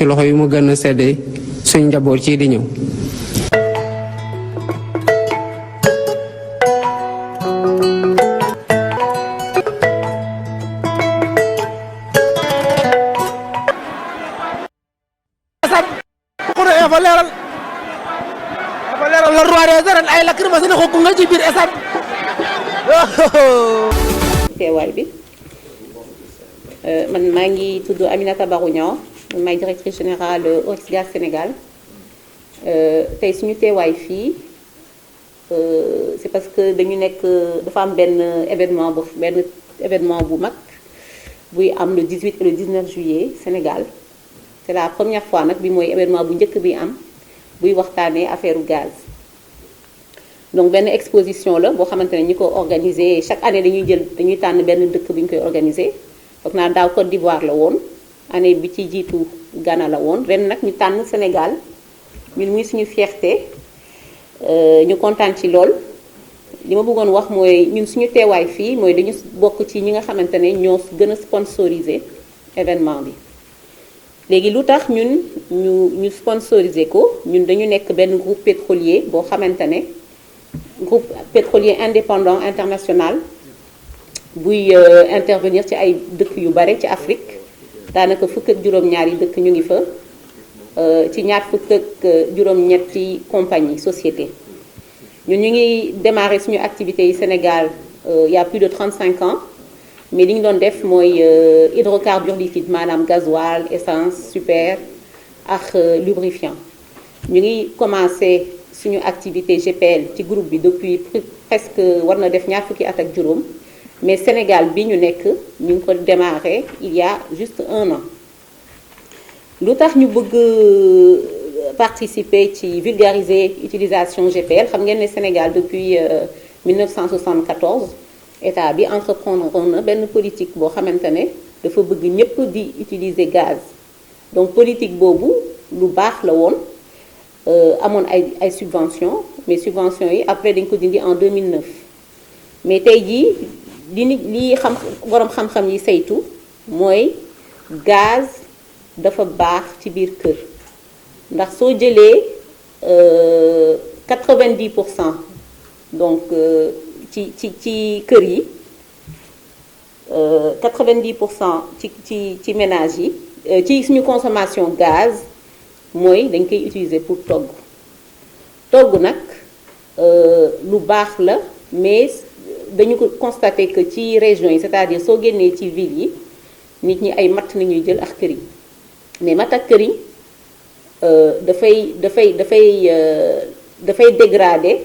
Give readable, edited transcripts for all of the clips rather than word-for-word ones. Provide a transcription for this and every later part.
ci loxo yi mu gën a seddee suñ njaboot ci di ñëw. la roi des arènes ay lacrymogène ko nga ci biir esat teewaay bi man maa ngi tudd Aminata Barou Niang man maay directrice générale Oryx Gaz Sénégal tey suñu teewaay fii c'est parce que dañu nekk dafa am benn événement bu mag buy am le 18 et le 19 juillet Sénégal c'est la première fois nag bi mooy événement bu njëkk bi am buy waxtaanee affaire gaz donc benn exposition la boo xamante ne ñi ko organiser chaque année dañuy tànn benn dëkk bi ñu koy organiser foog naa daaw Côte d'Ivoire la woon année bi ci jiitu Ghana la woon ren nag ñu tànn Sénégal ñun muy suñu fierté ñu kontaan ci lool li ma bëggoon wax mooy ñun suñu teewaay fii mooy dañu bokk ci ñi nga xamante ne ñoo gën a sponsoriser événement bi léegi lu tax ñun ñu sponsoriser ko ñun dañu nekk benn groupe pétrolier boo xamante ne groupe pétrolier indépendant international buy intervenir ci ay dëkk yu bare ci Afrique daanaka fukk ak juróom-ñaari dëkk ñu ngi fa ci ñaar fukk ak juróom-ñetti compagnie société ñun ñu ngi démarrer suñu activité yi Sénégal il y a plus de 35 ans mais li ñu doon def mooy hydrocarbures liquides maanaam gasoil essence super ak lubrifiant ñu ngi commencé suñu activité GPL ci groupe bi depuis presque war na def ñaar fukki at ak juróom mais Sénégal bi ñu nekk ñu ngi ko démarré il y a juste 1 an lu tax ñu bëgg participer ci vulgariser utilisation GPL xam ngeen ne Sénégal depuis 1974 état bi entreprendre na benn politique boo xamante ne dafa bëgg ñëpp di utiliser gaz donc politique boobu lu baax la woon amoon ay subventions mais subventions yi après dañ ko dindi en 2009 mais tey jii li borom xam-xam yi saytu mooy gaz dafa baax ci biir kër ndax soo jëlee 90% donc ci kër yi 90% ci ménage yi ci suñu consommation gaz mooy dañ koy utiliser pour togg nag lu baax la mais dañu ko constater que ci région yi c'est-à-dire soo génnee ci ville yi nit ñi ay matt nañuy jël ak këriñ mais matt ak këriñ dafay dégrader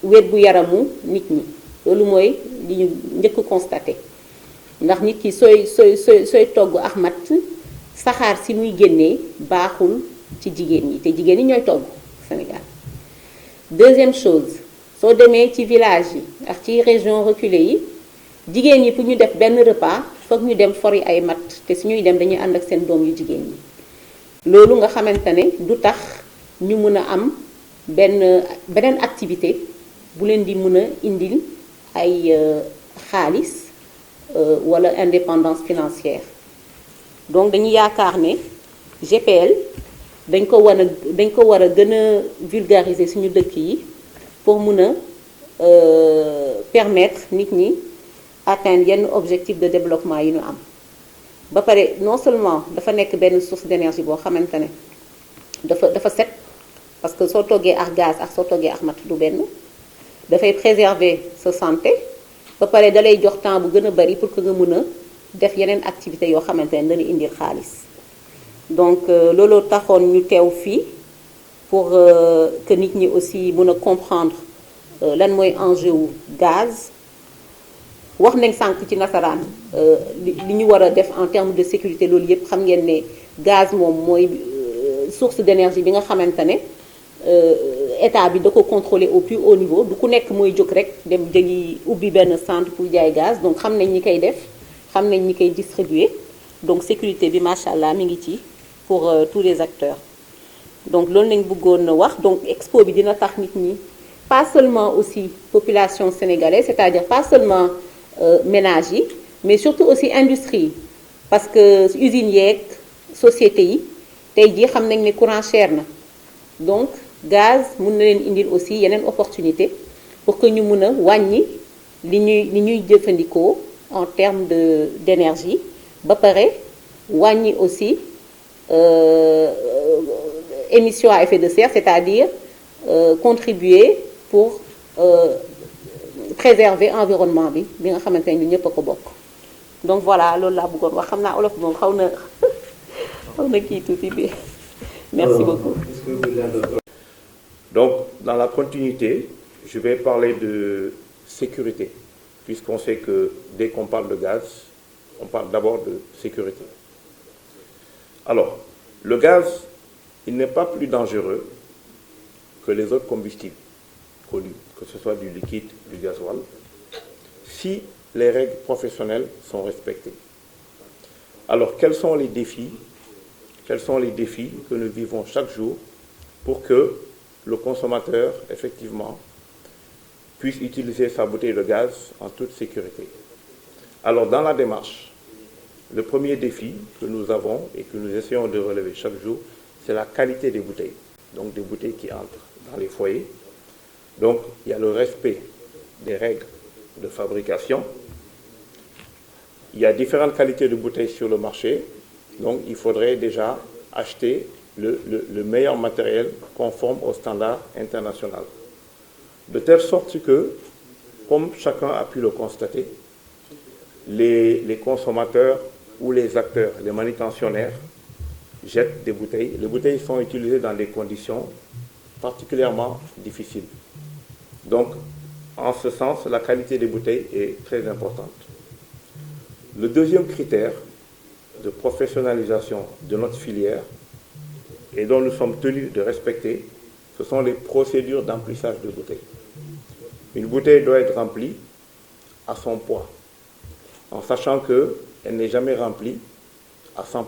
wérgu yaramu nit ñi loolu mooy li ñu njëkk constater ndax nit ki sooy togg ak matt saxaar si muy génnee baaxul ci jigéen ñi te jigéen ñi ñooy togg Sénégal. Deuxième chose soo demee ci village yi ak ci région reculée yi jigéen ñi pour ñu def benn repas foog ñu dem fori ay matt te suñuy dem dañuy ànd ak seen doom yu jigéen ñi loolu nga xamante ne du tax ñu mën a am beneen activité bu leen di mën a indil ay xaalis wala indépendance financière donc dañu yaakaar ne GPL dañ ko war a gën a vulgariser suñu dëkk yi pour mën a permettre nit ñi atteindre yenn objectif de développement yi ñu am ba pare non seulement dafa nekk benn source d'énergie boo xamante ne dafa set parce que soo toggee ak gaz ak soo toggee ak matt du benn dafay préserver sa santé ba pare dalay jox temps bu gën a bari pour que nga mën a def yeneen activités yoo xamante ne dana indil xaalis donc looloo taxoon ñu teew fii pour que nit ñi aussi mën a comprendre lan mooy enjeu wu gaz wax nañ sànq ci nasaraan li ñu war a def en termes de sécurité loolu yépp xam ngeen ne gaz moom mooy source d'énergie bi nga xamante ne état bi da ko contrôler au plus haut niveau du ku nekk mooy jóg rek dem jëli ubbi benn centre pour jaay gaz donc xam nañ ñi koy def xam nañ ñi koy distribuer donc sécurité bi macha allah mi ngi ci pour tous les acteurs donc loolu lañ bëggoon wax donc expo bi dina tax nit ñi pas seulement aussi population sénégalaise c'est-à-dire pas seulement ménages yi mais surtout aussi industrie yi parce que usines yeeg sociétés yi tey jii xam nañ ne courant cher na donc gaz mun na leen indil aussi yeneen opportunité pour que ñu mun a wàññi li ñuy jëfandikoo en termes d'énergie ba pare wàññi aussi émission à effet de serre, c'est-à-dire contribuer pour préserver environnement bi nga xamante ne ñëpp a ko bokk. Donc voilà loolu laa bëggoon wax xam naa olof moom xaw na kii tuuti bi. Merci beaucoup. Donc dans la continuité, je vais parler de sécurité, puisqu'on sait que dès qu'on parle de gaz, on parle d'abord de sécurité. Alors, le gaz, il n'est pas plus dangereux que les autres combustibles connus, que ce soit du liquide, du gasoil, si les règles professionnelles sont respectées. Alors, quels sont les défis? Quels sont les défis que nous vivons chaque jour pour que le consommateur, effectivement, puisse utiliser sa bouteille de gaz en toute sécurité? Alors, dans la démarche, le premier défi que nous avons et que nous essayons de relever chaque jour, c'est la qualité des bouteilles. Donc, des bouteilles qui entrent dans les foyers. Donc, il y a le respect des règles de fabrication. Il y a différentes qualités de bouteilles sur le marché. Donc, il faudrait déjà acheter le meilleur matériel conforme aux standards internationaux. De telle sorte que, comme chacun a pu le constater, les consommateurs ou les acteurs, les manutentionnaires, jettent des bouteilles. Les bouteilles sont utilisées dans des conditions particulièrement difficiles. Donc, en ce sens, la qualité des bouteilles est très importante. Le deuxième critère de professionnalisation de notre filière et dont nous sommes tenus de respecter, ce sont les procédures d'emplissage de bouteilles. Une bouteille doit être remplie à son poids, en sachant qu'elle n'est jamais remplie à 100%,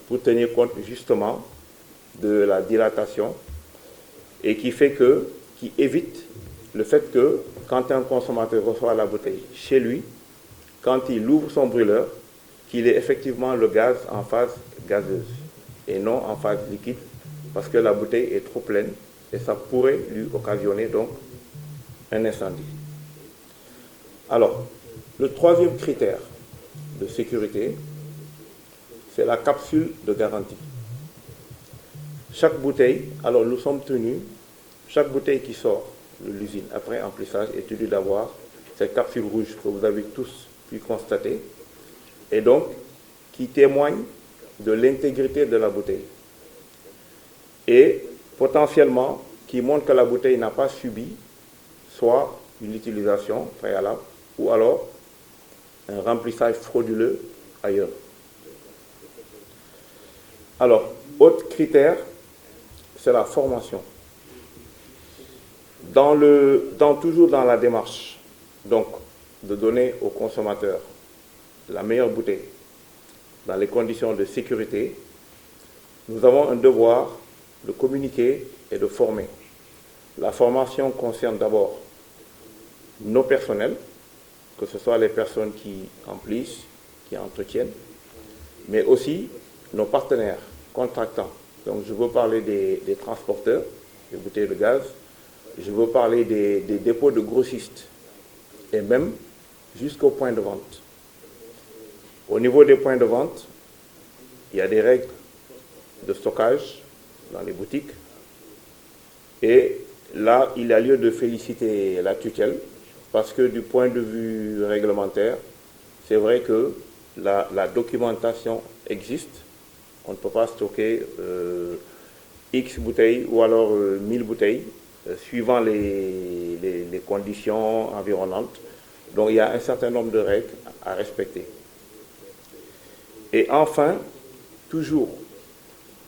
pour tenir compte justement de la dilatation et qui évite le fait que quand un consommateur reçoit la bouteille chez lui, quand il ouvre son brûleur, qu'il ait effectivement le gaz en phase gazeuse et non en phase liquide, parce que la bouteille est trop pleine et ça pourrait lui occasionner donc un incendie. Alors, le troisième critère de sécurité, c'est la capsule de garantie. Chaque bouteille, alors nous sommes tenus, chaque bouteille qui sort de l'usine après emplissage est tenue d'avoir cette capsule rouge que vous avez tous pu constater, et donc qui témoigne de l'intégrité de la bouteille et potentiellement qui montre que la bouteille n'a pas subi soit une utilisation préalable ou alors un remplissage frauduleux ailleurs. Alors, autre critère, c'est la formation. Toujours dans la démarche, donc, de donner aux consommateurs la meilleure bouteille dans les conditions de sécurité, nous avons un devoir de communiquer et de former. La formation concerne d'abord nos personnels, que ce soit les personnes qui emplissent, qui entretiennent, mais aussi nos partenaires contractants. Donc je veux parler des transporteurs, des bouteilles de gaz, je veux parler des dépôts de grossistes et même jusqu'au point de vente. Au niveau des points de vente, il y a des règles de stockage dans les boutiques et là, il y a lieu de féliciter la tutelle parce que du point de vue réglementaire, c'est vrai que la documentation existe. On ne peut pas stocker X bouteilles ou alors 1000 bouteilles suivant les conditions environnantes. Donc il y a un certain nombre de règles à respecter. Et enfin, toujours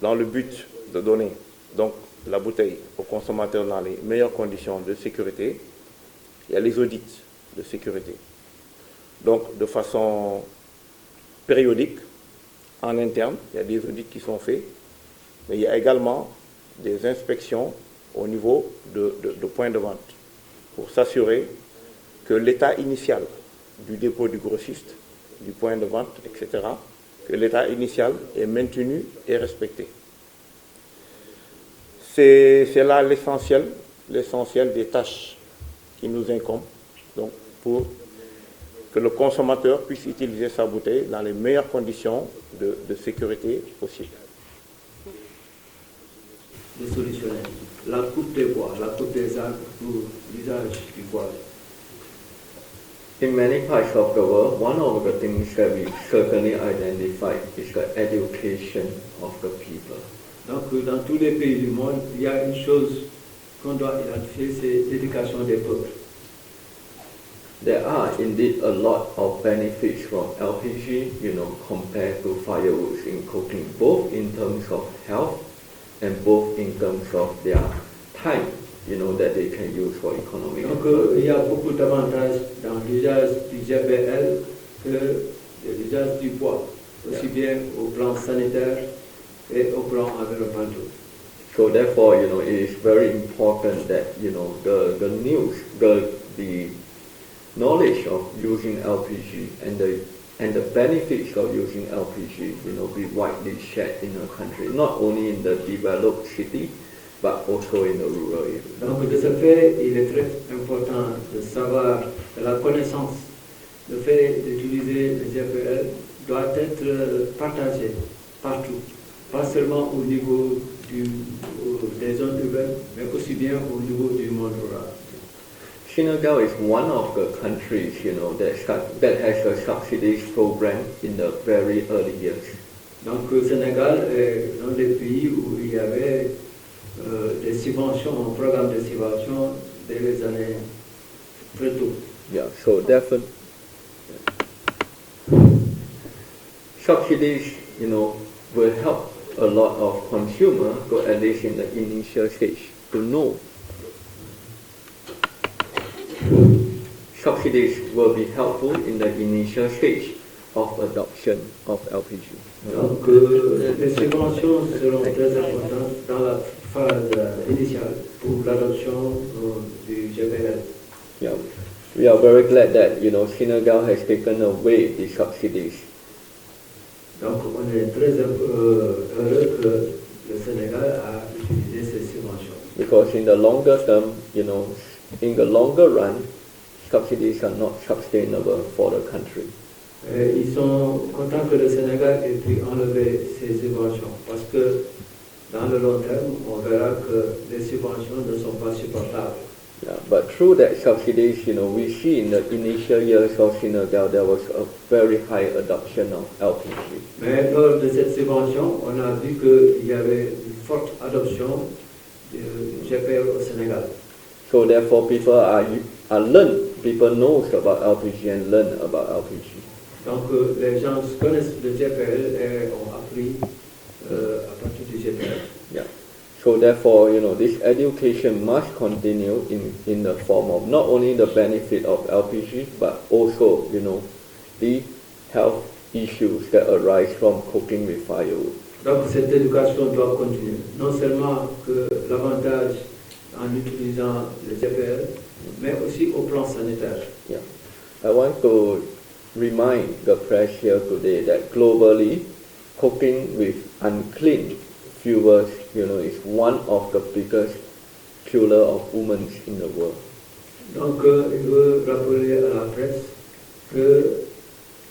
dans le but de donner donc la bouteille aux consommateurs dans les meilleures conditions de sécurité, il y a les audits de sécurité. Donc de façon périodique, en interne, il y a des audits qui sont faits, mais il y a également des inspections au niveau de points de vente pour s'assurer que l'état initial du dépôt du grossiste, du point de vente, etc., que l'état initial est maintenu et respecté. C'est là l'essentiel des tâches qui nous incombent, donc pour que le consommateur puisse utiliser sa bouteille dans les meilleures conditions de sécurité possible. De solutionner la coupe des bois, la coupe des arbres pour l'usage du bois. In many parts of the world, one of the things that we certainly identify is the education of the people. Donc, dans tous les pays du monde, il y a une chose qu'on doit identifier, c'est l'éducation des peuples. There are indeed a lot of benefits from LPG, compared to firewood in cooking, both in terms of health and both in terms of their time, that they can use for economic. Donc, il y a beaucoup d'avantages dans l'usage du GPL que l'usage du bois, aussi bien au plan sanitaire et au plan environnemental. So therefore, it is very important that, the news, the knowledge of using LPG and the benefits of using LPG, be widely shared in the country, not only in the developed city, but also in the rural area. Donc, de ce fait, il est très important de savoir que la connaissance, le fait d'utiliser le GPL doit être partagé partout, pas seulement au niveau des zones urbaines, mais aussi bien au niveau du monde rural. Senegal is one of the countries, that has a subsidies program in the very early years. Donc, le Sénégal est l'un des pays où il y avait des subventions, un programme de subventions dès les années très tôt. Yeah, so definitely subsidies, will help a lot of consumers, at least in the initial stage, to know. Subsidies will be helpful in the initial stage of adoption of LPG. Donc, les subventions seront très importantes dans la phase initiale pour l'adoption du GPL. Yeah, we are very glad that Senegal has taken away the subsidies. Donc, on est très heureux que le Sénégal a utilisé ces subventions. Because in the longer term, in the longer run, subsidies are not sustainable for the country. Ils sont contents que le Sénégal ait pu enlever ces subventions parce que dans le long terme, on verra que les subventions ne sont pas supportables. Yeah, but through that subsidies, we see in the initial years of Senegal there was a very high adoption of LPG. Mais lors de cette subvention, on a vu qu'il y avait une forte adoption du GPL au Sénégal. So therefore, people knows about LPG and learn about LPG. Donc les gens connaissent le GPL et ont appris à partir du GPL. Yeah. So therefore, this education must continue in the form of not only the benefit of LPG, but also, the health issues that arise from cooking with firewood. Donc cette éducation doit continuer. Non seulement que l'avantage en utilisant le GPL, mais aussi au plan sanitaire. Yeah. I want to remind the press here today that globally, cooking with unclean fuels, is one of the biggest killer of women in the world. Donc, il veut rappeler à la presse que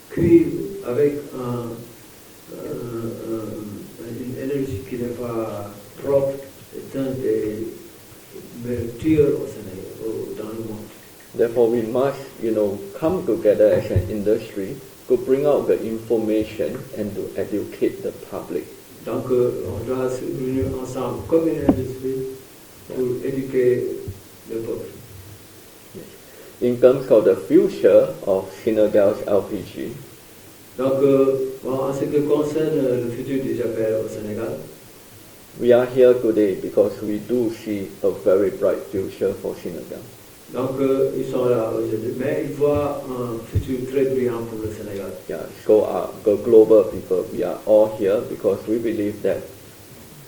cuire avec une énergie qui n'est pas propre est un des meurtriers au Sénégal, dans le monde. Therefore, we must, come together as an industry to bring out the information and to educate the public. Donc, on doit se réunir ensemble comme une industrie pour éduquer le peuple. In terms of the future of Senegal's LPG, Donc, en ce qui concerne le futur du GPL au Sénégal, we are here today because we do see a very bright future for Senegal. donc ils sont là aujourd'hui, mais ils voient un futur très brillant pour le Sénégal. Yeah, so the global people, we are all here because we believe that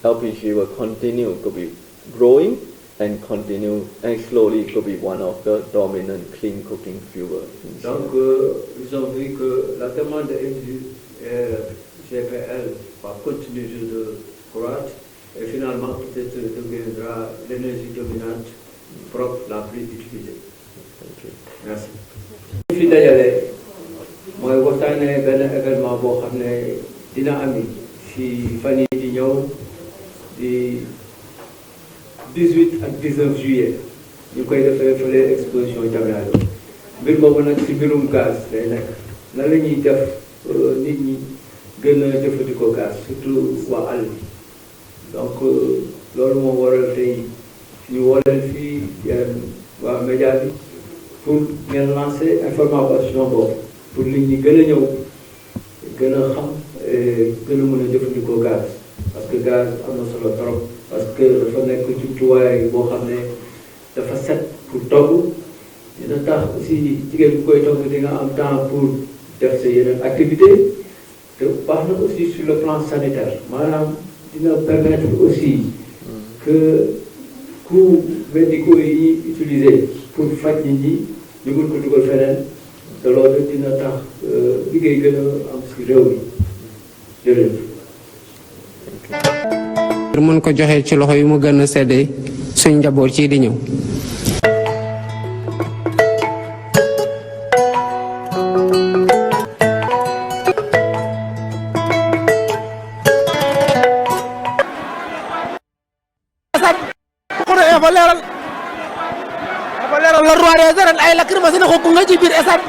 LPG will continue to be growing and continue and slowly to be one of the dominant clean cooking fuel. Donc, ils ont vu que la demande est GPL va continuer de croître et finalement peut-être deviendra l'énergie dominante propre la plus utilisée. Merci. fi dajale mooy waxtaanee benn événement boo xam ne dina ami ci fan yi di ñëw di 18 ak 19 juillet ñu koy defee fële exposition Diamniadio mbir boobu nag ci mbirum gaz lay nekk nan la ñuy def nit ñi gën a jëfandikoo gaz surtout waa àll bi donc loolu moo waral tey ñu woo leen fii waa média bi pour ngeen lancer information boobu pour nit ñi gën a ñëw gën a xam gën a mën a jëfandikoo gaz parce que gaz am na solo trop parce que dafa nekk jumtuwaay boo xam ne dafa set pour togg dina tax aussi jigéen bu koy togg di nga am temps pour def sa yeneen activité te baax na aussi sur le plan sanitaire maanaam dina permettre aussi que coûts médicaux yi ñuy utiliser pour faj nit ñi ñu mën ko dugal feneen te loolu dina tax liggéey gën a am si réew mi jërëjëf. pour mën ko joxe ci loxo yu mu gën a seddee suñ njaboot ci di ñëw. dafa leeral le roi des arènes ay lacrymogène ko nga ci biir stade